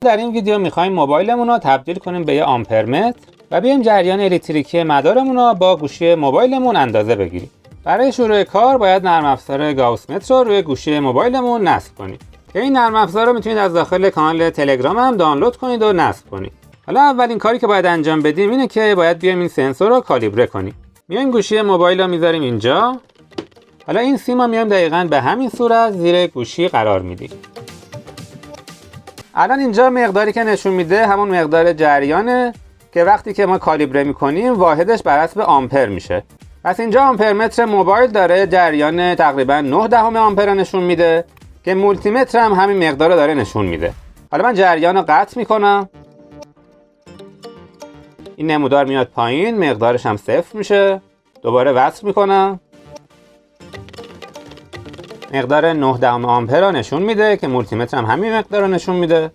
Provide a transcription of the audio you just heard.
در این ویدیو میخوایم موبایلمون رو تبدیل کنیم به یه آمپرمتر و بیایم جریان الکتریکی مدارمون رو با گوشی موبایلمون اندازه بگیریم. برای شروع کار باید نرم افزار گاوس متر رو روی گوشی موبایلمون نصب کنیم. که این نرم افزار رو میتونید از داخل کانال تلگرام هم دانلود کنید و نصب کنید. حالا اولین کاری که باید انجام بدیم اینه که باید بیایم این سنسور رو کالیبره کنیم. میایم گوشی موبایل رو میذاریم اینجا. حالا این سیم رو میایم دقیقاً به همین صورت زیر گوشی قرار میدیم. الان اینجا مقداری که نشون میده همون مقدار جریانه که وقتی که ما کالیبره میکنیم واحدش بر حسب آمپر میشه. پس اینجا آمپرمتر موبایل داره جریان تقریبا 0.9 آمپر نشون میده که مولتی متر هم همین مقدار رو داره نشون میده. حالا من جریان رو قطع میکنم. این نمودار میاد پایین، مقدارش هم 0 میشه. دوباره وصل میکنم. مقدار 0.9 آمپر رو نشون میده که مولتی متر هم همین مقدار رو نشون میده.